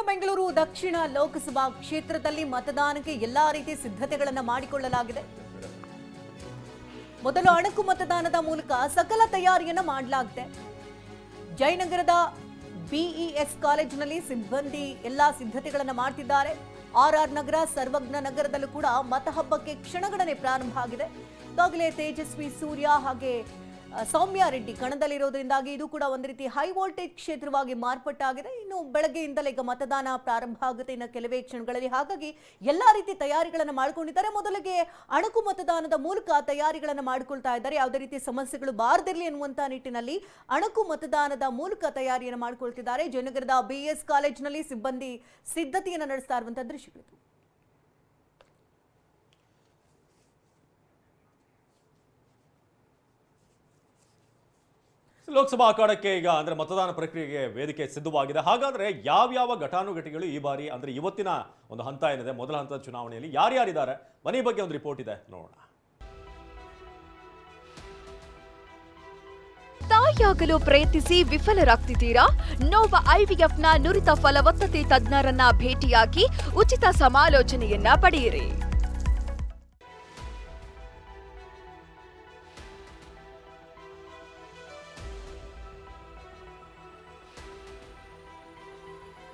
ಬೆಂಗಳೂರು ದಕ್ಷಿಣ ಲೋಕಸಭಾ ಕ್ಷೇತ್ರದಲ್ಲಿ ಮತದಾನಕ್ಕೆ ಎಲ್ಲಾ ರೀತಿಯ ಸಿದ್ಧತೆಗಳನ್ನು ಮಾಡಿಕೊಳ್ಳಲಾಗಿದೆ. ಮೊದಲು ಅಣಕು ಮತದಾನದ ಮೂಲಕ ಸಕಲ ತಯಾರಿಯನ್ನು ಮಾಡಲಾಗಿದೆ. ಜಯನಗರದ ಬಿಇಎಸ್ ಕಾಲೇಜಿನಲ್ಲಿ ಸಿಬ್ಬಂದಿ ಎಲ್ಲಾ ಸಿದ್ಧತೆಗಳನ್ನು ಮಾಡ್ತಿದ್ದಾರೆ. ಆರ್ಆರ್ ನಗರ, ಸರ್ವಜ್ಞ ನಗರದಲ್ಲೂ ಕೂಡ ಮತಹಬ್ಬಕ್ಕೆ ಕ್ಷಣಗಣನೆ ಪ್ರಾರಂಭ ಆಗಿದೆ. ಈಗಾಗಲೇ ತೇಜಸ್ವಿ ಸೂರ್ಯ ಹಾಗೆ ಸೌಮ್ಯ ರೆಡ್ಡಿ ಕಣದಲ್ಲಿರೋದ್ರಿಂದಾಗಿ ಇದು ಕೂಡ ಒಂದು ರೀತಿ ಹೈ ವೋಲ್ಟೇಜ್ ಕ್ಷೇತ್ರವಾಗಿ ಮಾರ್ಪಟ್ಟಾಗಿದೆ. ಇನ್ನು ಬೆಳಗ್ಗೆಯಿಂದಲೇ ಈಗ ಮತದಾನ ಪ್ರಾರಂಭ ಆಗುತ್ತೆ ಇನ್ನು ಕೆಲವೇ ಕ್ಷಣಗಳಲ್ಲಿ. ಹಾಗಾಗಿ ಎಲ್ಲಾ ರೀತಿ ತಯಾರಿಗಳನ್ನು ಮಾಡಿಕೊಂಡಿದ್ದಾರೆ. ಮೊದಲಿಗೆ ಅಣಕು ಮತದಾನದ ಮೂಲಕ ತಯಾರಿಗಳನ್ನು ಮಾಡಿಕೊಳ್ತಾ ಇದ್ದಾರೆ. ಯಾವುದೇ ರೀತಿ ಸಮಸ್ಯೆಗಳು ಬಾರದಿರಲಿ ಅನ್ನುವಂತ ನಿಟ್ಟಿನಲ್ಲಿ ಅಣಕು ಮತದಾನದ ಮೂಲಕ ತಯಾರಿಯನ್ನು ಮಾಡಿಕೊಳ್ತಿದ್ದಾರೆ. ಜಯನಗರದ ಬಿಎಸ್ ಕಾಲೇಜಿನಲ್ಲಿ ಸಿಬ್ಬಂದಿ ಸಿದ್ಧತೆಯನ್ನು ನಡೆಸ್ತಾ ಇರುವಂತಹ ದೃಶ್ಯಗಳು. ಲೋಕಸಭಾ ಅಖಾಡಕ್ಕೆ ಈಗ ಅಂದ್ರೆ ಮತದಾನ ಪ್ರಕ್ರಿಯೆಗೆ ವೇದಿಕೆ ಸಿದ್ಧವಾಗಿದೆ. ಹಾಗಾದ್ರೆ ಯಾವ್ಯಾವ ಘಟಾನುಘಟಿಗಳು ಈ ಬಾರಿ ಅಂದ್ರೆ ಇವತ್ತಿನ ಒಂದು ಹಂತ ಏನಿದೆ, ಮೊದಲ ಹಂತದ ಚುನಾವಣೆಯಲ್ಲಿ ಯಾರ್ಯಾರಿದ್ದಾರೆ ಮನೆ ಬಗ್ಗೆ ಒಂದು ರಿಪೋರ್ಟ್ ಇದೆ, ನೋಡೋಣ. ತಾಯಿಯಾಗಲು ಪ್ರಯತ್ನಿಸಿ ವಿಫಲರಾಗ್ತಿದ್ದೀರಾ? ನೋವಾ ಐವಿಎಫ್ನ ನುರಿತ ಫಲವತ್ತತೆ ತಜ್ಞರನ್ನ ಭೇಟಿಯಾಗಿ ಉಚಿತ ಸಮಾಲೋಚನೆಯನ್ನ ಪಡೆಯಿರಿ.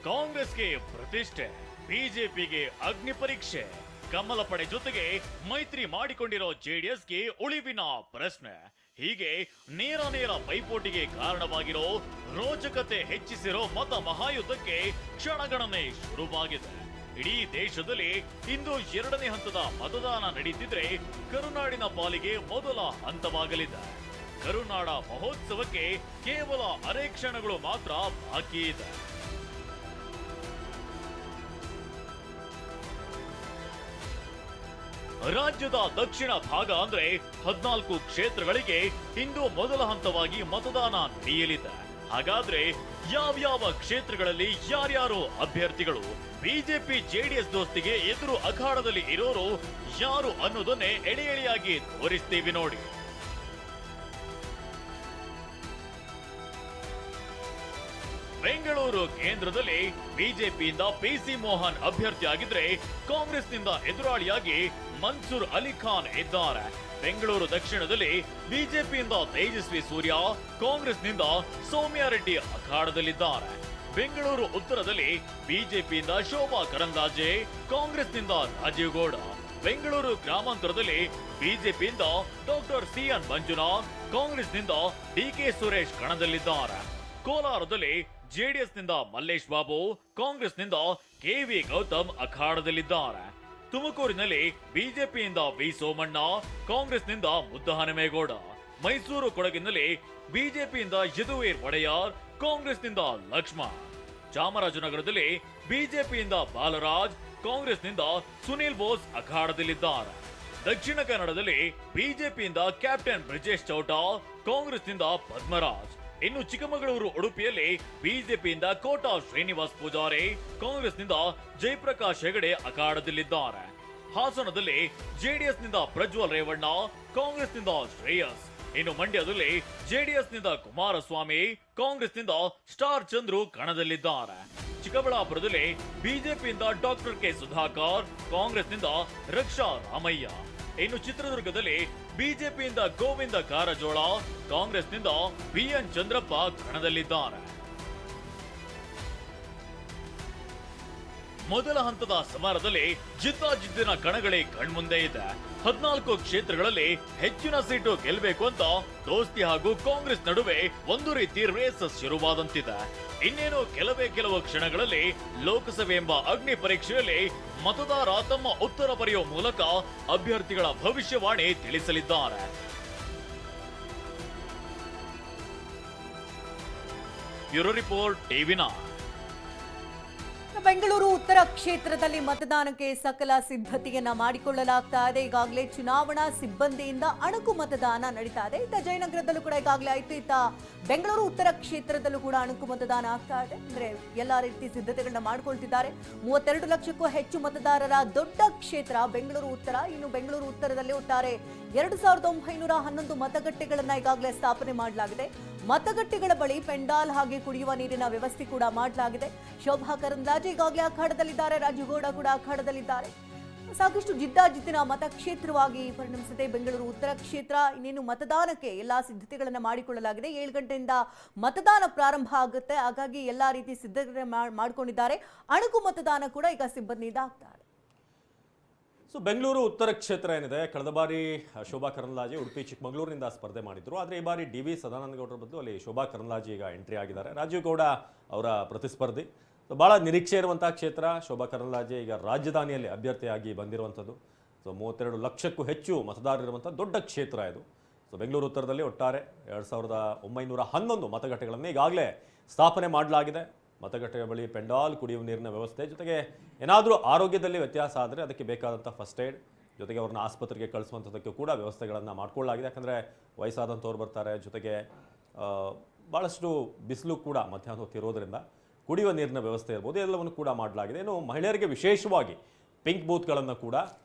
ಕಾಂಗ್ರೆಸ್ಗೆ ಪ್ರತಿಷ್ಠೆ, ಬಿಜೆಪಿಗೆ ಅಗ್ನಿ ಪರೀಕ್ಷೆ. ಕಮಲ ಪಡೆ ಜೊತೆಗೆ ಮೈತ್ರಿ ಮಾಡಿಕೊಂಡಿರೋ ಜೆಡಿಎಸ್ಗೆ ಉಳಿವಿನ ಪ್ರಶ್ನೆ. ಹೀಗೆ ನೇರ ಪೈಪೋಟಿಗೆ ಕಾರಣವಾಗಿರೋ ರೋಚಕತೆ ಹೆಚ್ಚಿಸಿರೋ ಮತ ಮಹಾಯುದ್ಧಕ್ಕೆ ಕ್ಷಣಗಣನೆ ಶುರುವಾಗಿದೆ. ಇಡೀ ದೇಶದಲ್ಲಿ ಇಂದು ಎರಡನೇ ಹಂತದ ಮತದಾನ ನಡೀತಿದ್ರೆ ಕರುನಾಡಿನ ಪಾಲಿಗೆ ಮೊದಲ ಹಂತವಾಗಲಿದೆ. ಕರುನಾಡ ಮಹೋತ್ಸವಕ್ಕೆ ಕೇವಲ ಅರೆ ಕ್ಷಣಗಳು ಮಾತ್ರ ಬಾಕಿ ಇದೆ. ರಾಜ್ಯದ ದಕ್ಷಿಣ ಭಾಗ ಅಂದ್ರೆ 14 ಕ್ಷೇತ್ರಗಳಿಗೆ ಇಂದು ಮೊದಲ ಹಂತವಾಗಿ ಮತದಾನ ನಡೆಯಲಿದೆ. ಹಾಗಾದ್ರೆ ಯಾವ್ಯಾವ ಕ್ಷೇತ್ರಗಳಲ್ಲಿ ಯಾರ್ಯಾರು ಅಭ್ಯರ್ಥಿಗಳು? ಬಿಜೆಪಿ ಜೆಡಿಎಸ್ ದೋಸ್ತಿಗೆ ಎದುರು ಅಖಾಡದಲ್ಲಿ ಇರೋರು ಯಾರು ಅನ್ನೋದನ್ನೇ ಎಳೆಯಾಗಿ ತೋರಿಸ್ತೀವಿ ನೋಡಿ. ಬೆಂಗಳೂರು ಕೇಂದ್ರದಲ್ಲಿ ಬಿಜೆಪಿಯಿಂದ ಪಿಸಿ ಮೋಹನ್ ಅಭ್ಯರ್ಥಿಯಾಗಿದ್ರೆ ಕಾಂಗ್ರೆಸ್ನಿಂದ ಎದುರಾಳಿಯಾಗಿ ಮನ್ಸೂರ್ ಅಲಿ ಖಾನ್ ಇದ್ದಾರೆ. ಬೆಂಗಳೂರು ದಕ್ಷಿಣದಲ್ಲಿ ಬಿಜೆಪಿಯಿಂದ ತೇಜಸ್ವಿ ಸೂರ್ಯ, ಕಾಂಗ್ರೆಸ್ನಿಂದ ಸೌಮ್ಯ ರೆಡ್ಡಿ ಅಖಾಡದಲ್ಲಿದ್ದಾರೆ. ಬೆಂಗಳೂರು ಉತ್ತರದಲ್ಲಿ ಬಿಜೆಪಿಯಿಂದ ಶೋಭಾ ಕರಂದ್ಲಾಜೆ, ಕಾಂಗ್ರೆಸ್ನಿಂದ ರಾಜೀವ್ ಗೌಡ. ಬೆಂಗಳೂರು ಗ್ರಾಮಾಂತರದಲ್ಲಿ ಬಿಜೆಪಿಯಿಂದ ಡಾಕ್ಟರ್ ಸಿಎನ್ ಮಂಜುನಾಥ್, ಕಾಂಗ್ರೆಸ್ನಿಂದ ಡಿಕೆ ಸುರೇಶ್ ಕಣದಲ್ಲಿದ್ದಾರೆ. ಕೋಲಾರದಲ್ಲಿ ಜೆಡಿಎಸ್ನಿಂದ ಮಲ್ಲೇಶ್ ಬಾಬು, ಕಾಂಗ್ರೆಸ್ನಿಂದ ಕೆವಿ ಗೌತಮ್ ಅಖಾಡದಲ್ಲಿದ್ದಾರೆ. ತುಮಕೂರಿನಲ್ಲಿ ಬಿಜೆಪಿಯಿಂದ ವಿ ಸೋಮಣ್ಣ, ಕಾಂಗ್ರೆಸ್ನಿಂದ ಮುದ್ದಹನುಮೇಗೌಡ. ಮೈಸೂರು ಕೊಡಗಿನಲ್ಲಿ ಬಿಜೆಪಿಯಿಂದ ಯದುವೀರ್ ಒಡೆಯರ್, ಕಾಂಗ್ರೆಸ್ನಿಂದ ಲಕ್ಷ್ಮಣ್. ಚಾಮರಾಜನಗರದಲ್ಲಿ ಬಿಜೆಪಿಯಿಂದ ಬಾಲರಾಜ್, ಕಾಂಗ್ರೆಸ್ನಿಂದ ಸುನೀಲ್ ಬೋಸ್ ಅಖಾಡದಲ್ಲಿದ್ದಾರೆ. ದಕ್ಷಿಣ ಕನ್ನಡದಲ್ಲಿ ಬಿಜೆಪಿಯಿಂದ ಕ್ಯಾಪ್ಟನ್ ಬ್ರಿಜೇಶ್ ಚೌಟಾ, ಕಾಂಗ್ರೆಸ್ನಿಂದ ಪದ್ಮರಾಜ್. ಇನ್ನು ಚಿಕ್ಕಮಗಳೂರು ಉಡುಪಿಯಲ್ಲಿ ಬಿಜೆಪಿಯಿಂದ ಕೋಟಾ ಶ್ರೀನಿವಾಸ್ ಪೂಜಾರಿ, ಕಾಂಗ್ರೆಸ್ನಿಂದ ಜಯಪ್ರಕಾಶ್ ಹೆಗಡೆ ಅಖಾಡದಲ್ಲಿದ್ದಾರೆ. ಹಾಸನದಲ್ಲಿ ಜೆಡಿಎಸ್ನಿಂದ ಪ್ರಜ್ವಲ್ ರೇವಣ್ಣ, ಕಾಂಗ್ರೆಸ್ನಿಂದ ಶ್ರೇಯಸ್. ಇನ್ನು ಮಂಡ್ಯದಲ್ಲಿ ಜೆಡಿಎಸ್ನಿಂದ ಕುಮಾರಸ್ವಾಮಿ, ಕಾಂಗ್ರೆಸ್ನಿಂದ ಸ್ಟಾರ್ ಚಂದ್ರು ಕಣದಲ್ಲಿದ್ದಾರೆ. ಚಿಕ್ಕಬಳ್ಳಾಪುರದಲ್ಲಿ ಬಿಜೆಪಿಯಿಂದ ಡಾಕ್ಟರ್ ಕೆ ಸುಧಾಕರ್, ಕಾಂಗ್ರೆಸ್ನಿಂದ ರಕ್ಷಾ ರಾಮಯ್ಯ. ಇನ್ನು ಚಿತ್ರದುರ್ಗದಲ್ಲಿ ಬಿಜೆಪಿಯಿಂದ ಗೋವಿಂದ ಕಾರಜೋಳ, ಕಾಂಗ್ರೆಸ್ನಿಂದ ಬಿಎನ್ ಚಂದ್ರಪ್ಪ ಕಣದಲ್ಲಿದ್ದಾರೆ. ಮೊದಲ ಹಂತದ ಸಮರದಲ್ಲಿ ಜಿದ್ದಾಜಿದ್ದಿನ ಕಣಗಳೇ ಕಣ್ಮುಂದೆ ಇದೆ. 14 ಕ್ಷೇತ್ರಗಳಲ್ಲಿ ಹೆಚ್ಚಿನ ಸೀಟು ಗೆಲ್ಲಬೇಕು ಅಂತ ದೋಸ್ತಿ ಹಾಗೂ ಕಾಂಗ್ರೆಸ್ ನಡುವೆ ಒಂದು ರೀತಿ ರೇಸ್ ಶುರುವಾದಂತಿದೆ. ಇನ್ನೇನು ಕೆಲವು ಕ್ಷಣಗಳಲ್ಲಿ ಲೋಕಸಭೆ ಎಂಬ ಅಗ್ನಿ ಪರೀಕ್ಷೆಯಲ್ಲಿ ಮತದಾರ ತಮ್ಮ ಉತ್ತರ ಬರೆಯುವ ಮೂಲಕ ಅಭ್ಯರ್ಥಿಗಳ ಭವಿಷ್ಯವಾಣಿ ತಿಳಿಸಲಿದ್ದಾರೆ. Bureau report TV nine. ಬೆಂಗಳೂರು ಉತ್ತರ ಕ್ಷೇತ್ರದಲ್ಲಿ ಮತದಾನಕ್ಕೆ ಸಕಲ ಸಿದ್ಧತೆಯನ್ನ ಮಾಡಿಕೊಳ್ಳಲಾಗ್ತಾ ಇದೆ. ಈಗಾಗಲೇ ಚುನಾವಣಾ ಸಿಬ್ಬಂದಿಯಿಂದ ಅಣಕು ಮತದಾನ ನಡೀತಾ ಇದೆ. ಇತ್ತ ಜಯನಗರದಲ್ಲೂ ಕೂಡ ಈಗಾಗಲೇ ಆಯ್ತು. ಇತ್ತ ಬೆಂಗಳೂರು ಉತ್ತರ ಕ್ಷೇತ್ರದಲ್ಲೂ ಕೂಡ ಅಣಕು ಮತದಾನ ಆಗ್ತಾ ಇದೆ. ಅಂದ್ರೆ ಎಲ್ಲಾ ರೀತಿ ಸಿದ್ಧತೆಗಳನ್ನ ಮಾಡಿಕೊಳ್ತಿದ್ದಾರೆ. 32 ಲಕ್ಷಕ್ಕೂ ಹೆಚ್ಚು ಮತದಾರರ ದೊಡ್ಡ ಕ್ಷೇತ್ರ ಬೆಂಗಳೂರು ಉತ್ತರ. ಇನ್ನು ಬೆಂಗಳೂರು ಉತ್ತರದಲ್ಲಿ ಒಟ್ಟಾರೆ 2911 ಮತಗಟ್ಟೆಗಳನ್ನ ಈಗಾಗಲೇ ಸ್ಥಾಪನೆ ಮಾಡಲಾಗಿದೆ. ಮತಗಟ್ಟೆಗಳ ಬಳಿ ಪೆಂಡಾಲ್ ಹಾಗೆ ಕುಡಿಯುವ ನೀರಿನ ವ್ಯವಸ್ಥೆ ಕೂಡ ಮಾಡಲಾಗಿದೆ. ಶೋಭಾ ಕರಂದ್ಲಾಜೆ ಈಗಾಗಲೇ ಅಖಾಡದಲ್ಲಿದ್ದಾರೆ, ರಾಜುಗೌಡ ಕೂಡ ಅಖಾಡದಲ್ಲಿದ್ದಾರೆ. ಸಾಕಷ್ಟು ಜಿದ್ದಾಜಿದ್ದಿನ ಮತಕ್ಷೇತ್ರವಾಗಿ ಪರಿಣಮಿಸಿದೆ ಬೆಂಗಳೂರು ಉತ್ತರ ಕ್ಷೇತ್ರ. ಇನ್ನೇನು ಮತದಾನಕ್ಕೆ ಎಲ್ಲಾ ಸಿದ್ಧತೆಗಳನ್ನು ಮಾಡಿಕೊಳ್ಳಲಾಗಿದೆ. 7 ಗಂಟೆಯಿಂದ ಮತದಾನ ಪ್ರಾರಂಭ ಆಗುತ್ತೆ, ಹಾಗಾಗಿ ಎಲ್ಲಾ ರೀತಿ ಸಿದ್ಧತೆ ಮಾಡಿಕೊಂಡಿದ್ದಾರೆ. ಅಣುಕು ಮತದಾನ ಕೂಡ ಈಗ ಸಿಬ್ಬಂದಿಯಿಂದ ಆಗ್ತಾರೆ. ಸೊ ಬೆಂಗಳೂರು ಉತ್ತರ ಕ್ಷೇತ್ರ ಏನಿದೆ, ಕಳೆದ ಬಾರಿ ಶೋಭಾ ಕರಂದ್ಲಾಜೆ ಉಡುಪಿ ಚಿಕ್ಕಮಗಳೂರಿನಿಂದ ಸ್ಪರ್ಧೆ ಮಾಡಿದ್ರು. ಆದರೆ ಈ ಬಾರಿ ಡಿ ವಿ ಸದಾನಂದಗೌಡರ ಬದಲು ಅಲ್ಲಿ ಶೋಭಾ ಕರಂದ್ಲಾಜೆ ಈಗ ಎಂಟ್ರಿ ಆಗಿದ್ದಾರೆ. ರಾಜೀವ್ ಗೌಡ ಅವರ ಪ್ರತಿಸ್ಪರ್ಧಿ. ಬಹಳ ನಿರೀಕ್ಷೆ ಇರುವಂತಹ ಕ್ಷೇತ್ರ. ಶೋಭಾ ಕರಂದ್ಲಾಜೆ ಈಗ ರಾಜಧಾನಿಯಲ್ಲಿ ಅಭ್ಯರ್ಥಿಯಾಗಿ ಬಂದಿರುವಂಥದ್ದು. ಸೊ 32 ಲಕ್ಷಕ್ಕೂ ಹೆಚ್ಚು ಮತದಾರರಿರುವಂಥ ದೊಡ್ಡ ಕ್ಷೇತ್ರ ಇದು. ಸೊ ಬೆಂಗಳೂರು ಉತ್ತರದಲ್ಲಿ ಒಟ್ಟಾರೆ 2911 ಮತಗಟ್ಟೆಗಳನ್ನು ಈಗಾಗಲೇ ಸ್ಥಾಪನೆ ಮಾಡಲಾಗಿದೆ. ಮತಗಟ್ಟೆಯ ಬಳಿ ಪೆಂಡಾಲ್, ಕುಡಿಯುವ ನೀರಿನ ವ್ಯವಸ್ಥೆ, ಜೊತೆಗೆ ಏನಾದರೂ ಆರೋಗ್ಯದಲ್ಲಿ ವ್ಯತ್ಯಾಸ ಆದರೆ ಅದಕ್ಕೆ ಬೇಕಾದಂಥ ಫಸ್ಟ್ ಏಡ್, ಜೊತೆಗೆ ಅವ್ರನ್ನ ಆಸ್ಪತ್ರೆಗೆ ಕಳಿಸುವಂಥದ್ದಕ್ಕೆ ಕೂಡ ವ್ಯವಸ್ಥೆಗಳನ್ನು ಮಾಡ್ಕೊಳ್ಳಲಾಗಿದೆ. ಯಾಕಂದರೆ ವಯಸ್ಸಾದಂಥವ್ರು ಬರ್ತಾರೆ, ಜೊತೆಗೆ ಭಾಳಷ್ಟು ಬಿಸಿಲು ಕೂಡ ಮಧ್ಯಾಹ್ನ ಹೊತ್ತಿರೋದ್ರಿಂದ ಕುಡಿಯುವ ನೀರಿನ ವ್ಯವಸ್ಥೆ ಇರ್ಬೋದು, ಎಲ್ಲವನ್ನು ಕೂಡ ಮಾಡಲಾಗಿದೆ. ಇನ್ನು ಮಹಿಳೆಯರಿಗೆ ವಿಶೇಷವಾಗಿ ಪಿಂಕ್ ಬೂತ್ಗಳನ್ನು ಕೂಡ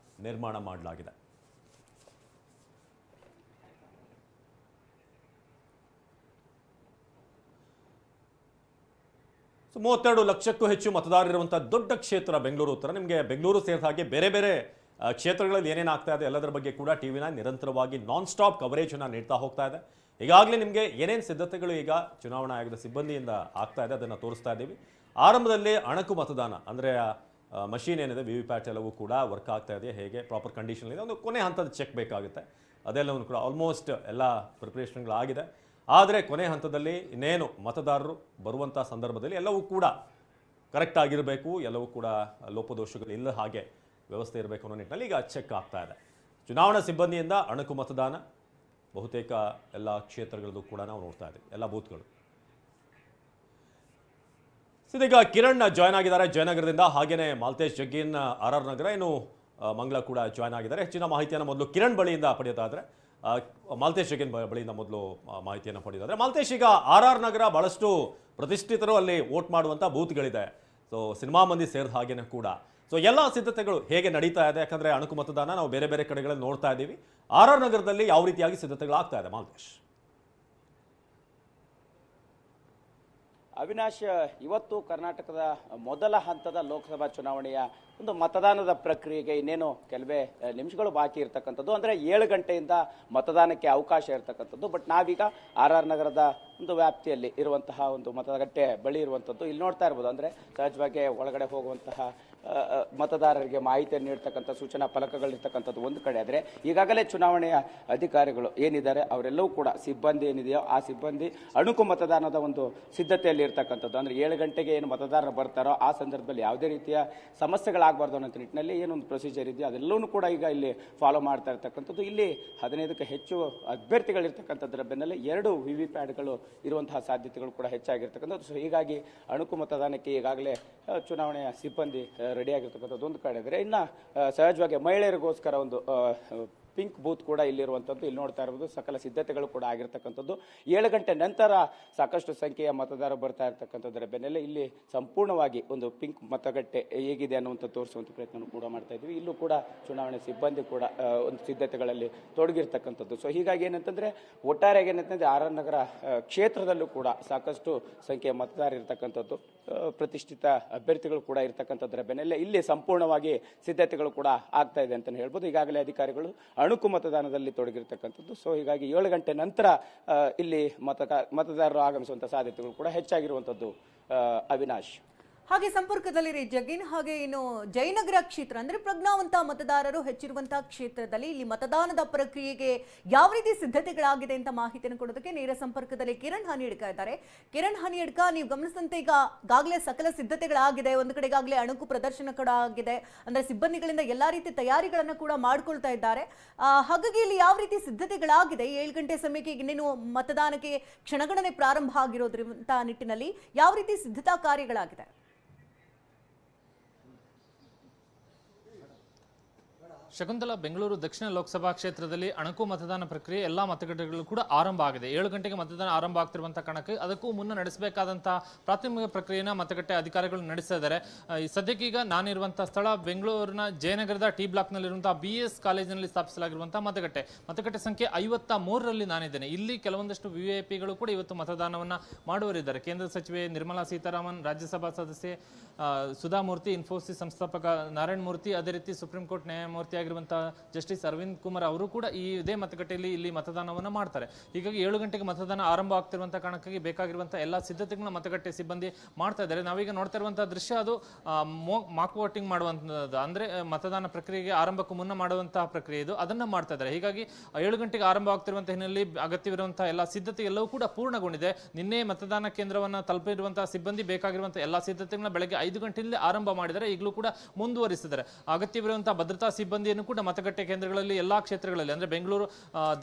ನಿರ್ಮಾಣ ಮಾಡಲಾಗಿದೆ. ಸೊ 32 ಲಕ್ಷಕ್ಕೂ ಹೆಚ್ಚು ಮತದಾರರಿರುವಂಥ ದೊಡ್ಡ ಕ್ಷೇತ್ರ ಬೆಂಗಳೂರು ಉತ್ತರ. ನಿಮಗೆ ಬೆಂಗಳೂರು ಸೇರಿದ ಹಾಗೆ ಬೇರೆ ಬೇರೆ ಕ್ಷೇತ್ರಗಳಲ್ಲಿ ಏನೇನು ಆಗ್ತಾ ಇದೆ ಎಲ್ಲದರ ಬಗ್ಗೆ ಕೂಡ ಟಿವಿನ ನಿರಂತರವಾಗಿ ನಾನ್ ಸ್ಟಾಪ್ ಕವರೇಜನ್ನು ನೀಡ್ತಾ ಹೋಗ್ತಾ ಇದೆ. ಈಗಾಗಲೇ ನಿಮಗೆ ಏನೇನು ಸಿದ್ಧತೆಗಳು ಈಗ ಚುನಾವಣಾ ಆಯೋಗದ ಸಿಬ್ಬಂದಿಯಿಂದ ಆಗ್ತಾ ಇದೆ ಅದನ್ನು ತೋರಿಸ್ತಾ ಇದ್ದೀವಿ. ಆರಂಭದಲ್ಲಿ ಅಣಕು ಮತದಾನ ಅಂದರೆ ಮಷೀನ್ ಏನಿದೆ ವಿ ವಿ ಪ್ಯಾಟ್ ಎಲ್ಲವೂ ಕೂಡ ವರ್ಕ್ ಆಗ್ತಾ ಇದೆ, ಹೇಗೆ ಪ್ರಾಪರ್ ಕಂಡೀಷನ್ ಇದೆ, ಒಂದು ಕೊನೆ ಹಂತದ ಚೆಕ್ ಬೇಕಾಗುತ್ತೆ. ಅದೆಲ್ಲವನ್ನು ಕೂಡ ಆಲ್ಮೋಸ್ಟ್ ಎಲ್ಲ ಪ್ರಿಪ್ರೇಷನ್ಗಳಾಗಿದೆ. ಆದರೆ ಕೊನೆ ಹಂತದಲ್ಲಿ ಇನ್ನೇನು ಮತದಾರರು ಬರುವಂಥ ಸಂದರ್ಭದಲ್ಲಿ ಎಲ್ಲವೂ ಕೂಡ ಕರೆಕ್ಟ್ ಆಗಿರಬೇಕು, ಎಲ್ಲವೂ ಕೂಡ ಲೋಪದೋಷಗಳು ಇಲ್ಲ ಹಾಗೆ ವ್ಯವಸ್ಥೆ ಇರಬೇಕು ಅನ್ನೋ ನಿಟ್ಟಿನಲ್ಲಿ ಈಗ ಚೆಕ್ ಆಗ್ತಾ ಇದೆ. ಚುನಾವಣಾ ಸಿಬ್ಬಂದಿಯಿಂದ ಅಣಕು ಮತದಾನ ಬಹುತೇಕ ಎಲ್ಲ ಕ್ಷೇತ್ರಗಳಲ್ಲೂ ಕೂಡ ನಾವು ನೋಡ್ತಾ ಇದ್ದೀವಿ, ಎಲ್ಲ ಬೂತ್ಗಳು. ಇದೀಗ ಕಿರಣ್ ಜಾಯ್ನ್ ಆಗಿದ್ದಾರೆ ಜಯನಗರದಿಂದ, ಹಾಗೇನೆ ಮಾಲ್ತೇಶ್ ಜಗ್ಗಿನ್ RR ನಗರ, ಇನ್ನು ಮಂಗಳ ಕೂಡ ಜಾಯ್ನ್ ಆಗಿದ್ದಾರೆ. ಹೆಚ್ಚಿನ ಮಾಹಿತಿಯನ್ನು ಮೊದಲು ಕಿರಣ್ ಬಳಿಯಿಂದ ಪಡೆಯೋದಾದ್ರೆ, ಮಾಲ್ತೇಶ್ ಜಗ್ಗಿನ್ ಬಳಿಯಿಂದ ಮೊದಲು ಮಾಹಿತಿಯನ್ನು ಪಡೆಯೋದಾದ್ರೆ, ಮಾಲ್ತೇಶ್ ಈಗ RR ನಗರ ಬಹಳಷ್ಟು ಪ್ರತಿಷ್ಠಿತರು ಅಲ್ಲಿ ವೋಟ್ ಮಾಡುವಂಥ ಬೂತ್ಗಳಿದೆ. ಸೊ ಸಿನಿಮಾ ಮಂದಿ ಸೇರಿದ ಹಾಗೇನೆ ಕೂಡ ಸೊ ಎಲ್ಲ ಸಿದ್ಧತೆಗಳು ಹೇಗೆ ನಡೀತಾ ಇದೆ? ಯಾಕಂದ್ರೆ ಅಣಕು ಮತದಾನ ನಾವು ಬೇರೆ ಬೇರೆ ಕಡೆಗಳಲ್ಲಿ ನೋಡ್ತಾ ಇದ್ದೀವಿ. RR ನಗರದಲ್ಲಿ ಯಾವ ರೀತಿಯಾಗಿ ಸಿದ್ಧತೆಗಳಾಗ್ತಾ ಇದೆ ಮಾಲ್ತೇಶ್? ಅವಿನಾಶ್, ಇವತ್ತು ಕರ್ನಾಟಕದ ಮೊದಲ ಹಂತದ ಲೋಕಸಭಾ ಚುನಾವಣೆಯ ಒಂದು ಮತದಾನದ ಪ್ರಕ್ರಿಯೆಗೆ ಇನ್ನೇನು ಕೆಲವೇ ನಿಮಿಷಗಳು ಬಾಕಿ ಇರತಕ್ಕಂಥದ್ದು. ಅಂದರೆ 7 ಗಂಟೆಯಿಂದ ಮತದಾನಕ್ಕೆ ಅವಕಾಶ ಇರತಕ್ಕಂಥದ್ದು. ಬಟ್ ನಾವೀಗ RR ನಗರದ ಒಂದು ವ್ಯಾಪ್ತಿಯಲ್ಲಿ ಇರುವಂತಹ ಒಂದು ಮತಗಟ್ಟೆ ಬಳಿ ಇರುವಂಥದ್ದು. ಇಲ್ಲಿ ನೋಡ್ತಾ ಇರ್ಬೋದು, ಅಂದರೆ ಸಹಜವಾಗಿ ಒಳಗಡೆ ಹೋಗುವಂತಹ ಮತದಾರರಿಗೆ ಮಾಹಿತಿಯನ್ನು ನೀಡ್ತಕ್ಕಂಥ ಸೂಚನಾ ಫಲಕಗಳಿರ್ತಕ್ಕಂಥದ್ದು ಒಂದು ಕಡೆ. ಆದರೆ ಈಗಾಗಲೇ ಚುನಾವಣೆಯ ಅಧಿಕಾರಿಗಳು ಏನಿದ್ದಾರೆ ಅವರೆಲ್ಲವೂ ಕೂಡ ಸಿಬ್ಬಂದಿ ಏನಿದೆಯೋ ಆ ಸಿಬ್ಬಂದಿ ಅಣುಕು ಮತದಾನದ ಒಂದು ಸಿದ್ಧತೆಯಲ್ಲಿ ಇರ್ತಕ್ಕಂಥದ್ದು. ಅಂದರೆ 7 ಗಂಟೆಗೆ ಏನು ಮತದಾರರು ಬರ್ತಾರೋ ಆ ಸಂದರ್ಭದಲ್ಲಿ ಯಾವುದೇ ರೀತಿಯ ಸಮಸ್ಯೆಗಳಾಗಬಾರ್ದು ಅನ್ನೋ ನಿಟ್ಟಿನಲ್ಲಿ ಏನೊಂದು ಪ್ರೊಸೀಜರ್ ಇದೆಯೋ ಅದೆಲ್ಲವೂ ಕೂಡ ಈಗ ಇಲ್ಲಿ ಫಾಲೋ ಮಾಡ್ತಾ ಇರ್ತಕ್ಕಂಥದ್ದು. ಇಲ್ಲಿ 15ಕ್ಕೆ ಹೆಚ್ಚು ಅಭ್ಯರ್ಥಿಗಳಿರ್ತಕ್ಕಂಥದ್ರ ಬೆನ್ನಲ್ಲೇ 2 ವಿ ಪ್ಯಾಡ್ಗಳು ಇರುವಂತಹ ಸಾಧ್ಯತೆಗಳು ಕೂಡ ಹೆಚ್ಚಾಗಿರ್ತಕ್ಕಂಥದ್ದು. ಸೊ ಹೀಗಾಗಿ ಅಣುಕು ಮತದಾನಕ್ಕೆ ಈಗಾಗಲೇ ಚುನಾವಣೆಯ ಸಿಬ್ಬಂದಿ ರೆಡಿ ಆಗಿರ್ತಕ್ಕಂಥದ್ದು ಒಂದು ಕಡೆ. ಆದರೆ ಇನ್ನು ಸಹಜವಾಗಿ ಮಹಿಳೆಯರಿಗೋಸ್ಕರ ಒಂದು ಪಿಂಕ್ ಬೂತ್ ಕೂಡ ಇಲ್ಲಿರುವಂಥದ್ದು. ಇಲ್ಲಿ ನೋಡ್ತಾ ಇರ್ಬೋದು, ಸಕಲ ಸಿದ್ಧತೆಗಳು ಕೂಡ ಆಗಿರ್ತಕ್ಕಂಥದ್ದು. 7 ಗಂಟೆ ನಂತರ ಸಾಕಷ್ಟು ಸಂಖ್ಯೆಯ ಮತದಾರರು ಬರ್ತಾ ಇರ್ತಕ್ಕಂಥದ್ರ ಬೆನ್ನಲ್ಲೇ ಇಲ್ಲಿ ಸಂಪೂರ್ಣವಾಗಿ ಒಂದು ಪಿಂಕ್ ಮತಗಟ್ಟೆ ಹೇಗಿದೆ ಅನ್ನುವಂಥ ತೋರಿಸುವಂಥ ಪ್ರಯತ್ನ ಕೂಡ ಮಾಡ್ತಾ ಇದ್ವಿ. ಇಲ್ಲೂ ಕೂಡ ಚುನಾವಣೆ ಸಿಬ್ಬಂದಿ ಕೂಡ ಒಂದು ಸಿದ್ಧತೆಗಳಲ್ಲಿ ತೊಡಗಿರ್ತಕ್ಕಂಥದ್ದು. ಸೊ ಹೀಗಾಗಿ ಏನಂತಂದ್ರೆ ಒಟ್ಟಾರೆಯಾಗಿ ಏನಂತಂದ್ರೆ RR ನಗರ ಕ್ಷೇತ್ರದಲ್ಲೂ ಕೂಡ ಸಾಕಷ್ಟು ಸಂಖ್ಯೆಯ ಮತದಾರರು ಇರ್ತಕ್ಕಂಥದ್ದು, ಪ್ರತಿಷ್ಠಿತ ಅಭ್ಯರ್ಥಿಗಳು ಕೂಡ ಇರ್ತಕ್ಕಂಥದ್ರ ಬೆನ್ನಲ್ಲೇ ಇಲ್ಲಿ ಸಂಪೂರ್ಣವಾಗಿ ಸಿದ್ಧತೆಗಳು ಕೂಡ ಆಗ್ತಾ ಇದೆ ಅಂತಲೇ ಹೇಳ್ಬೋದು. ಈಗಾಗಲೇ ಅಧಿಕಾರಿಗಳು ಅಣುಕು ಮತದಾನದಲ್ಲಿ ತೊಡಗಿರ್ತಕ್ಕಂಥದ್ದು. ಸೊ ಹೀಗಾಗಿ 7 ಗಂಟೆ ನಂತರ ಇಲ್ಲಿ ಮತದಾರರು ಆಗಮಿಸುವಂತಹ ಸಾಧ್ಯತೆಗಳು ಕೂಡ ಹೆಚ್ಚಾಗಿರುವಂಥದ್ದು. ಅವಿನಾಶ್, ಹಾಗೆ ಸಂಪರ್ಕದಲ್ಲಿರಿ ಜಗ್ಗಿನ್. ಹಾಗೆ ಇನ್ನು ಜಯನಗರ ಕ್ಷೇತ್ರ ಅಂದ್ರೆ ಪ್ರಜ್ಞಾವಂತ ಮತದಾರರು ಹೆಚ್ಚಿರುವಂತಹ ಕ್ಷೇತ್ರದಲ್ಲಿ ಇಲ್ಲಿ ಮತದಾನದ ಪ್ರಕ್ರಿಯೆಗೆ ಯಾವ ರೀತಿ ಸಿದ್ಧತೆಗಳಾಗಿದೆ ಅಂತ ಮಾಹಿತಿಯನ್ನು ಕೊಡೋದಕ್ಕೆ ನೇರ ಸಂಪರ್ಕದಲ್ಲಿ ಕಿರಣ್ ಹನಿಯಡ್ಕ ಇದ್ದಾರೆ. ಕಿರಣ್ ಹನಿಯಡ್ಕ, ನೀವು ಗಮನಿಸಿದಂತೆ ಈಗಾಗಲೇ ಸಕಲ ಸಿದ್ಧತೆಗಳಾಗಿದೆ, ಒಂದು ಕಡೆಗಾಗಲೇ ಅಣುಕು ಪ್ರದರ್ಶನ ಕೂಡ ಆಗಿದೆ, ಅಂದ್ರೆ ಸಿಬ್ಬಂದಿಗಳಿಂದ ಎಲ್ಲಾ ರೀತಿ ತಯಾರಿಗಳನ್ನ ಕೂಡ ಮಾಡ್ಕೊಳ್ತಾ ಇದ್ದಾರೆ. ಹಾಗಾಗಿ ಇಲ್ಲಿ ಯಾವ ರೀತಿ ಸಿದ್ಧತೆಗಳಾಗಿದೆ? 7 ಗಂಟೆ ಸಮಯಕ್ಕೆ ಇನ್ನೇನು ಮತದಾನಕ್ಕೆ ಕ್ಷಣಗಣನೆ ಪ್ರಾರಂಭ ಆಗಿರೋದ್ರಿಂದ ನಿಟ್ಟಿನಲ್ಲಿ ಯಾವ ರೀತಿ ಸಿದ್ಧತಾ ಕಾರ್ಯಗಳಾಗಿದೆ? ಶಕುಂತಲಾ, ಬೆಂಗಳೂರು ದಕ್ಷಿಣ ಲೋಕಸಭಾ ಕ್ಷೇತ್ರದಲ್ಲಿ ಅಣಕು ಮತದಾನ ಪ್ರಕ್ರಿಯೆ ಎಲ್ಲ ಮತಗಟ್ಟೆಗಳು ಕೂಡ ಆರಂಭ ಆಗಿದೆ. 7 ಗಂಟೆಗೆ ಮತದಾನ ಆರಂಭ ಆಗ್ತಿರುವಂತಹ ಕಾರಣಕ್ಕೆ ಅದಕ್ಕೂ ಮುನ್ನ ನಡೆಸಬೇಕಾದಂತಹ ಪ್ರಾಥಮಿಕ ಪ್ರಕ್ರಿಯೆನ ಮತಗಟ್ಟೆ ಅಧಿಕಾರಿಗಳು ನಡೆಸ್ತಾ ಇದ್ದಾರೆ. ಸದ್ಯಕ್ಕೀಗ ನಾನಿರುವಂತಹ ಸ್ಥಳ ಬೆಂಗಳೂರಿನ ಜಯನಗರದ ಟಿ ಬ್ಲಾಕ್ನಲ್ಲಿರುವಂತಹ BS ಕಾಲೇಜಿನಲ್ಲಿ ಸ್ಥಾಪಿಸಲಾಗಿರುವಂತಹ ಮತಗಟ್ಟೆ ಸಂಖ್ಯೆ 53ರಲ್ಲಿ ನಾನಿದ್ದೇನೆ. ಇಲ್ಲಿ ಕೆಲವೊಂದಷ್ಟು VVIPಗಳು ಕೂಡ ಇವತ್ತು ಮತದಾನವನ್ನ ಮಾಡುವರಿದ್ದಾರೆ. ಕೇಂದ್ರ ಸಚಿವೆ ನಿರ್ಮಲಾ ಸೀತಾರಾಮನ್, ರಾಜ್ಯಸಭಾ ಸದಸ್ಯೆ ಸುಧಾಮೂರ್ತಿ, ಇನ್ಫೋಸಿಸ್ ಸಂಸ್ಥಾಪಕ ನಾರಾಯಣ ಮೂರ್ತಿ, ಅದೇ ರೀತಿ ಸುಪ್ರೀಂ ಕೋರ್ಟ್ ನ್ಯಾಯಮೂರ್ತಿ ಆಗಿರುವಂತಹ ಜಸ್ಟಿಸ್ ಅರವಿಂದ್ ಕುಮಾರ್ ಅವರು ಕೂಡ ಇದೇ ಮತಗಟ್ಟೆಯಲ್ಲಿ ಇಲ್ಲಿ ಮತದಾನವನ್ನು ಮಾಡ್ತಾರೆ. ಹೀಗಾಗಿ 7 ಗಂಟೆಗೆ ಮತದಾನ ಆರಂಭ ಆಗ್ತಿರುವಂತಹ ಕಾರಣಕ್ಕಾಗಿ ಬೇಕಾಗಿರುವಂತಹ ಎಲ್ಲ ಸಿದ್ಧತೆಗಳನ್ನ ಮತಗಟ್ಟೆ ಸಿಬ್ಬಂದಿ ಮಾಡ್ತಾ ಇದ್ದಾರೆ. ನಾವೀಗ ನೋಡ್ತಾ ಇರುವಂತಹ ದೃಶ್ಯ ಅದು ಮಾಕ್ ವೋಟಿಂಗ್ ಮಾಡುವಂತದ್ದು, ಅಂದ್ರೆ ಮತದಾನ ಪ್ರಕ್ರಿಯೆಗೆ ಆರಂಭಕ್ಕೂ ಮುನ್ನ ಮಾಡುವಂತಹ ಪ್ರಕ್ರಿಯೆ ಇದು, ಅದನ್ನ ಮಾಡ್ತಾ ಇದ್ದಾರೆ. ಹೀಗಾಗಿ 7 ಗಂಟೆಗೆ ಆರಂಭ ಆಗ್ತಿರುವಂತಹ ಹಿನ್ನೆಲೆಯಲ್ಲಿ ಅಗತ್ಯವಿರುವಂತಹ ಎಲ್ಲ ಸಿದ್ಧತೆ ಎಲ್ಲವೂ ಕೂಡ ಪೂರ್ಣಗೊಂಡಿದೆ. ನಿನ್ನೆ ಮತದಾನ ಕೇಂದ್ರವನ್ನ ತಲುಪಿರುವಂತಹ ಸಿಬ್ಬಂದಿ ಬೇಕಾಗಿರುವಂತಹ ಎಲ್ಲ ಸಿದ್ಧತೆಗಳನ್ನ ಬೆಳಗ್ಗೆ 5 ಗಂಟೆಯಿಂದ ಆರಂಭ ಮಾಡಿದರೆ ಈಗಲೂ ಕೂಡ ಮುಂದುವರಿಸಿದ್ದಾರೆ. ಅಗತ್ಯವಿರುವಂತಹ ಭದ್ರತಾ ಸಿಬ್ಬಂದಿಯನ್ನು ಕೂಡ ಮತಗಟ್ಟೆ ಕೇಂದ್ರಗಳಲ್ಲಿ ಎಲ್ಲಾ ಕ್ಷೇತ್ರಗಳಲ್ಲಿ, ಅಂದ್ರೆ ಬೆಂಗಳೂರು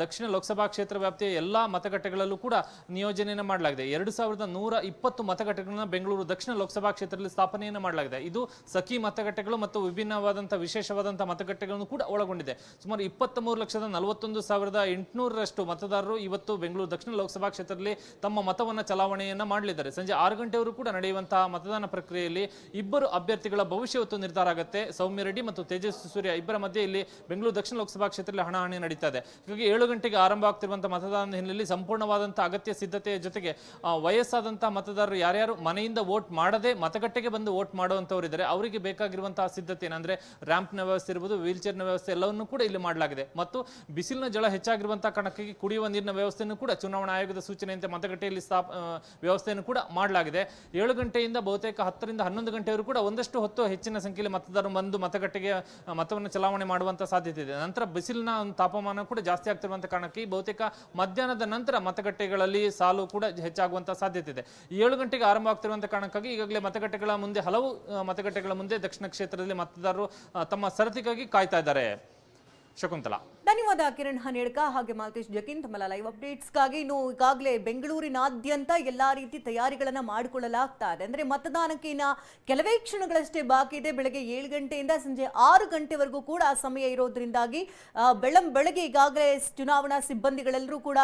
ದಕ್ಷಿಣ ಲೋಕಸಭಾ ಕ್ಷೇತ್ರ ವ್ಯಾಪ್ತಿಯ ಎಲ್ಲಾ ಮತಗಟ್ಟೆಗಳಲ್ಲೂ ಕೂಡ ನಿಯೋಜನೆಯನ್ನು ಮಾಡಲಾಗಿದೆ. 2120 ಮತಗಟ್ಟೆಗಳನ್ನ ಬೆಂಗಳೂರು ದಕ್ಷಿಣ ಲೋಕಸಭಾ ಕ್ಷೇತ್ರದಲ್ಲಿ ಸ್ಥಾಪನೆಯನ್ನು ಮಾಡಲಾಗಿದೆ. ಇದು ಸಖಿ ಮತಗಟ್ಟೆಗಳು ಮತ್ತು ವಿಭಿನ್ನವಾದಂತಹ ವಿಶೇಷವಾದಂತಹ ಮತಗಟ್ಟೆಗಳನ್ನು ಕೂಡ ಒಳಗೊಂಡಿದೆ. ಸುಮಾರು 23,41,800ರಷ್ಟು ಮತದಾರರು ಇವತ್ತು ಬೆಂಗಳೂರು ದಕ್ಷಿಣ ಲೋಕಸಭಾ ಕ್ಷೇತ್ರದಲ್ಲಿ ತಮ್ಮ ಮತವನ್ನ ಚಲಾವಣೆಯನ್ನ ಮಾಡಲಿದ್ದಾರೆ. ಸಂಜೆ 6 ಗಂಟೆವರೆಗೂ ಕೂಡ ನಡೆಯುವಂತಹ ಮತದಾನ ಪ್ರಕ್ರಿಯೆಯಲ್ಲಿ ಇಬ್ಬರು ಅಭ್ಯರ್ಥಿಗಳ ಭವಿಷ್ಯವತ್ತು ನಿರ್ಧಾರ ಆಗುತ್ತೆ. ಸೌಮ್ಯ ರೆಡ್ಡಿ ಮತ್ತು ತೇಜಸ್ವಿ ಸೂರ್ಯ ಇಬ್ಬರ ಮಧ್ಯೆ ಇಲ್ಲಿ ಬೆಂಗಳೂರು ದಕ್ಷಿಣ ಲೋಕಸಭಾ ಕ್ಷೇತ್ರದಲ್ಲಿ ಹಣಾಹಣಿ ನಡೀತಾ ಇದೆ. ಹೀಗಾಗಿ 7 ಗಂಟೆಗೆ ಆರಂಭ ಆಗ್ತಿರುವಂತಹ ಮತದಾನದ ಹಿನ್ನೆಲೆಯಲ್ಲಿ ಸಂಪೂರ್ಣವಾದಂತಹ ಅಗತ್ಯ ಸಿದ್ಧತೆಯ ಜೊತೆಗೆ ವಯಸ್ಸಾದಂತಹ ಮತದಾರರು ಯಾರ್ಯಾರು ಮನೆಯಿಂದ ವೋಟ್ ಮಾಡದೆ ಮತಗಟ್ಟೆಗೆ ಬಂದು ವೋಟ್ ಮಾಡುವಂತವರು ಇದ್ದಾರೆ, ಅವರಿಗೆ ಬೇಕಾಗಿರುವಂತಹ ಸಿದ್ಧತೆ ಏನಂದ್ರೆ ರ್ಯಾಂಪ್ನ ವ್ಯವಸ್ಥೆ ಇರಬಹುದು, ವೀಲ್ ಚೇರ್ನ ವ್ಯವಸ್ಥೆ ಎಲ್ಲವನ್ನೂ ಕೂಡ ಇಲ್ಲಿ ಮಾಡಲಾಗಿದೆ. ಮತ್ತು ಬಿಸಿಲಿನ ಜಳ ಹೆಚ್ಚಾಗಿರುವಂತಹ ಕಾರಣಕ್ಕಾಗಿ ಕುಡಿಯುವ ನೀರಿನ ವ್ಯವಸ್ಥೆಯನ್ನು ಕೂಡ ಚುನಾವಣಾ ಆಯೋಗದ ಸೂಚನೆಯಂತೆ ಮತಗಟ್ಟೆಯಲ್ಲಿ ವ್ಯವಸ್ಥೆಯನ್ನು ಕೂಡ ಮಾಡಲಾಗಿದೆ. 7 ಗಂಟೆಯಿಂದ ಬಹುತೇಕ 10 ರಿಂದ 11 ಗಂಟೆವರೆಗೂ ಕೂಡ ಒಂದಷ್ಟು ಹೊತ್ತು ಹೆಚ್ಚಿನ ಸಂಖ್ಯೆಯಲ್ಲಿ ಮತದಾರರು ಬಂದು ಮತಗಟ್ಟೆಗೆ ಮತವನ್ನು ಚಲಾವಣೆ ಮಾಡುವಂತ ಸಾಧ್ಯತೆ ಇದೆ. ನಂತರ ಬಿಸಿಲಿನ ತಾಪಮಾನ ಕೂಡ ಜಾಸ್ತಿ ಆಗ್ತಿರುವಂತಹ ಕಾರಣಕ್ಕೆ ಬಹುತೇಕ ಮಧ್ಯಾಹ್ನದ ನಂತರ ಮತಗಟ್ಟೆಗಳಲ್ಲಿ ಸಾಲು ಕೂಡ ಹೆಚ್ಚಾಗುವಂತಹ ಸಾಧ್ಯತೆ ಇದೆ. 7 ಗಂಟೆಗೆ ಆರಂಭ ಆಗ್ತಿರುವಂತಹ ಕಾರಣಕ್ಕಾಗಿ ಈಗಾಗಲೇ ಮತಗಟ್ಟೆಗಳ ಮುಂದೆ ಹಲವು ಮತಗಟ್ಟೆಗಳ ಮುಂದೆ ದಕ್ಷಿಣ ಕ್ಷೇತ್ರದಲ್ಲಿ ಮತದಾರರು ತಮ್ಮ ಸರತಿಗಾಗಿ ಕಾಯ್ತಾ ಇದ್ದಾರೆ. ಶಕುಂತಲಾ, ಧನ್ಯವಾದ ಕಿರಣ್ ಹನೇಡ್ಕ ಹಾಗೆ ಮಾಲ್ತೇಶ್ ಜಕಿನ್ ತಮ್ಮ ಲೈವ್ ಅಪ್ಡೇಟ್ಸ್ಗಾಗಿ. ಇನ್ನು ಈಗಾಗಲೇ ಬೆಂಗಳೂರಿನಾದ್ಯಂತ ಎಲ್ಲಾ ರೀತಿ ತಯಾರಿಗಳನ್ನ ಮಾಡಿಕೊಳ್ಳಲಾಗ್ತಾ ಇದೆ. ಅಂದ್ರೆ ಮತದಾನಕ್ಕೆ ಇನ್ನ ಕೆಲವೇ ಕ್ಷಣಗಳಷ್ಟೇ ಬಾಕಿ ಇದೆ. ಬೆಳಗ್ಗೆ 7 ಗಂಟೆಯಿಂದ ಸಂಜೆ 6 ಗಂಟೆವರೆಗೂ ಕೂಡ ಸಮಯ ಇರೋದ್ರಿಂದಾಗಿ ಬೆಳಗ್ಗೆ ಈಗಾಗಲೇ ಚುನಾವಣಾ ಸಿಬ್ಬಂದಿಗಳೆಲ್ಲರೂ ಕೂಡ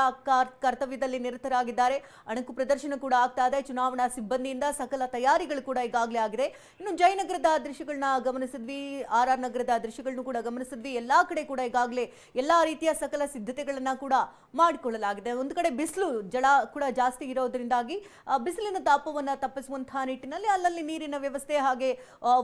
ಕರ್ತವ್ಯದಲ್ಲಿ ನಿರತರಾಗಿದ್ದಾರೆ. ಅಣಕು ಪ್ರದರ್ಶನ ಕೂಡ ಆಗ್ತಾ ಇದೆ. ಚುನಾವಣಾ ಸಿಬ್ಬಂದಿಯಿಂದ ಸಕಲ ತಯಾರಿಗಳು ಕೂಡ ಈಗಾಗಲೇ ಆಗಿದೆ. ಇನ್ನು ಜಯನಗರದ ದೃಶ್ಯಗಳನ್ನ ಗಮನಿಸಿದ್ವಿ, RR ನಗರದ ದೃಶ್ಯಗಳನ್ನು ಕೂಡ ಗಮನಿಸಿದ್ವಿ. ಎಲ್ಲಾ ಕಡೆ ಕೂಡ ಈಗಾಗಲೇ ಎಲ್ಲಾ ರೀತಿಯ ಸಕಲ ಸಿದ್ಧತೆಗಳನ್ನ ಕೂಡ ಮಾಡಿಕೊಳ್ಳಲಾಗಿದೆ. ಒಂದು ಕಡೆ ಬಿಸಿಲು ಜಳ ಕೂಡ ಜಾಸ್ತಿ ಇರೋದ್ರಿಂದಾಗಿ ಬಿಸಿಲಿನ ತಾಪವನ್ನ ತಪ್ಪಿಸುವಂತಹ ನಿಟ್ಟಿನಲ್ಲಿ ಅಲ್ಲಲ್ಲಿ ನೀರಿನ ವ್ಯವಸ್ಥೆ ಹಾಗೆ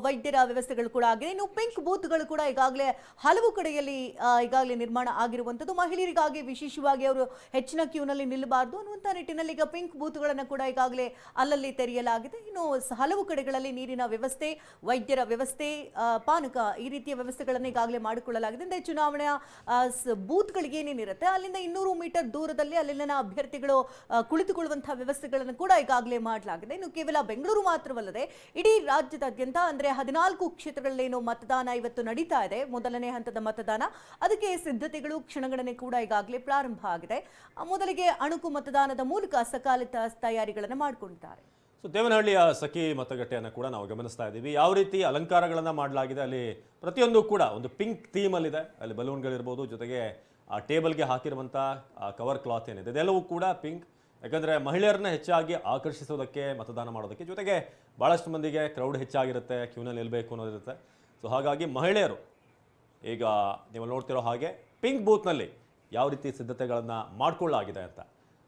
ವೈದ್ಯರ ವ್ಯವಸ್ಥೆಗಳು ಕೂಡ ಆಗಿದೆ. ಇನ್ನು ಪಿಂಕ್ ಬೂತ್ಗಳು ಕೂಡ ಈಗಾಗಲೇ ಹಲವು ಕಡೆಯಲ್ಲಿ ಈಗಾಗಲೇ ನಿರ್ಮಾಣ ಆಗಿರುವಂಥದ್ದು. ಮಹಿಳೆಯರಿಗಾಗಿ ವಿಶೇಷವಾಗಿ ಅವರು ಹೆಚ್ಚಿನ ಕ್ಯೂನಲ್ಲಿ ನಿಲ್ಲಬಾರದು ಅನ್ನುವಂಥ ನಿಟ್ಟಿನಲ್ಲಿ ಈಗ ಪಿಂಕ್ ಬೂತ್ಗಳನ್ನು ಕೂಡ ಈಗಾಗಲೇ ಅಲ್ಲಲ್ಲಿ ತೆರೆಯಲಾಗಿದೆ. ಇನ್ನು ಹಲವು ಕಡೆಗಳಲ್ಲಿ ನೀರಿನ ವ್ಯವಸ್ಥೆ, ವೈದ್ಯರ ವ್ಯವಸ್ಥೆ, ಪಾನಕ ಈ ರೀತಿಯ ವ್ಯವಸ್ಥೆಗಳನ್ನು ಈಗಾಗಲೇ ಮಾಡಿಕೊಳ್ಳಲಾಗಿದೆ. ಅಂದ್ರೆ ಚುನಾವಣಾ ಬೂತ್ಗಳಿಗೆ ಏನೇನಿರುತ್ತೆ ಅಲ್ಲಿಂದ 200 ಮೀಟರ್ ದೂರದಲ್ಲಿ ಅಲ್ಲಿನ ಅಭ್ಯರ್ಥಿಗಳು ಕುಳಿತುಕೊಳ್ಳುವಂತಹ ವ್ಯವಸ್ಥೆಗಳನ್ನು ಕೂಡ ಈಗಾಗಲೇ ಮಾಡಲಾಗಿದೆ. ಇನ್ನು ಕೇವಲ ಬೆಂಗಳೂರು ಮಾತ್ರವಲ್ಲದೆ ಇಡೀ ರಾಜ್ಯದಾದ್ಯಂತ ಅಂದ್ರೆ 14 ಕ್ಷೇತ್ರಗಳಲ್ಲೇನು ಮತದಾನ ಇವತ್ತು ನಡೀತಾ ಇದೆ, ಮೊದಲನೇ ಹಂತದ ಮತದಾನ, ಅದಕ್ಕೆ ಸಿದ್ಧತೆಗಳು ಕ್ಷಣಗಣನೆ ಕೂಡ ಈಗಾಗಲೇ ಪ್ರಾರಂಭ ಆಗಿದೆ. ಮೊದಲಿಗೆ ಅಣುಕು ಮತದಾನದ ಮೂಲಕ ಸಕಾಲಿಕ ತಯಾರಿಗಳನ್ನು ಮಾಡಿಕೊಂಡಿದ್ದಾರೆ. ದೇವನಹಳ್ಳಿಯ ಸಖಿ ಮತಗಟ್ಟೆಯನ್ನು ಕೂಡ ನಾವು ಗಮನಿಸ್ತಾ ಇದ್ದೀವಿ. ಯಾವ ರೀತಿ ಅಲಂಕಾರಗಳನ್ನು ಮಾಡಲಾಗಿದೆ, ಅಲ್ಲಿ ಪ್ರತಿಯೊಂದು ಕೂಡ ಒಂದು ಪಿಂಕ್ ಥೀಮಲ್ಲಿದೆ. ಅಲ್ಲಿ ಬಲೂನ್ಗಳಿರ್ಬೋದು, ಜೊತೆಗೆ ಆ ಟೇಬಲ್ಗೆ ಹಾಕಿರುವಂಥ ಕವರ್ ಕ್ಲಾತ್ ಏನಿದೆ ಇದೆಲ್ಲವೂ ಕೂಡ ಪಿಂಕ್. ಯಾಕಂದರೆ ಮಹಿಳೆಯರನ್ನ ಹೆಚ್ಚಾಗಿ ಆಕರ್ಷಿಸೋದಕ್ಕೆ, ಮತದಾನ ಮಾಡೋದಕ್ಕೆ, ಜೊತೆಗೆ ಭಾಳಷ್ಟು ಮಂದಿಗೆ ಕ್ರೌಡ್ ಹೆಚ್ಚಾಗಿರುತ್ತೆ, ಕ್ಯೂನಲ್ಲಿ ನಿಲ್ಲಬೇಕು ಅನ್ನೋದಿರುತ್ತೆ. ಸೊ ಹಾಗಾಗಿ ಮಹಿಳೆಯರು ಈಗ ನೀವು ನೋಡ್ತಿರೋ ಹಾಗೆ ಪಿಂಕ್ ಬೂತ್ನಲ್ಲಿ ಯಾವ ರೀತಿ ಸಿದ್ಧತೆಗಳನ್ನು ಮಾಡಿಕೊಳ್ಳಲಾಗಿದೆ ಅಂತ.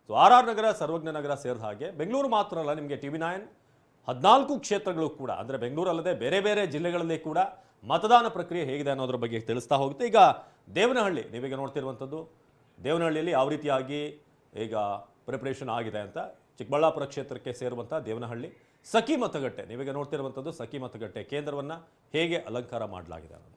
ಸೊ RR ನಗರ, ಸರ್ವಜ್ಞ ನಗರ ಸೇರಿದ ಹಾಗೆ ಬೆಂಗಳೂರು ಮಾತ್ರ ಅಲ್ಲ, ನಿಮಗೆ TV9 14 ಕ್ಷೇತ್ರಗಳು ಕೂಡ, ಅಂದರೆ ಬೆಂಗಳೂರು ಅಲ್ಲದೆ ಬೇರೆ ಬೇರೆ ಜಿಲ್ಲೆಗಳಲ್ಲಿ ಕೂಡ ಮತದಾನ ಪ್ರಕ್ರಿಯೆ ಹೇಗಿದೆ ಅನ್ನೋದ್ರ ಬಗ್ಗೆ ತಿಳಿಸ್ತಾ ಹೋಗುತ್ತೆ. ಈಗ ದೇವನಹಳ್ಳಿ ನೀವೀಗ ನೋಡ್ತಿರುವಂಥದ್ದು, ದೇವನಹಳ್ಳಿಯಲ್ಲಿ ಯಾವ ರೀತಿಯಾಗಿ ಈಗ ಪ್ರಿಪ್ರೇಷನ್ ಆಗಿದೆ ಅಂತ. ಚಿಕ್ಕಬಳ್ಳಾಪುರ ಕ್ಷೇತ್ರಕ್ಕೆ ಸೇರುವಂಥ ದೇವನಹಳ್ಳಿ ಸಖಿ ಮತಗಟ್ಟೆ ನೀವೀಗ ನೋಡ್ತಿರುವಂಥದ್ದು, ಸಖಿ ಮತಗಟ್ಟೆ ಕೇಂದ್ರವನ್ನು ಹೇಗೆ ಅಲಂಕಾರ ಮಾಡಲಾಗಿದೆ ಅನ್ನೋದು.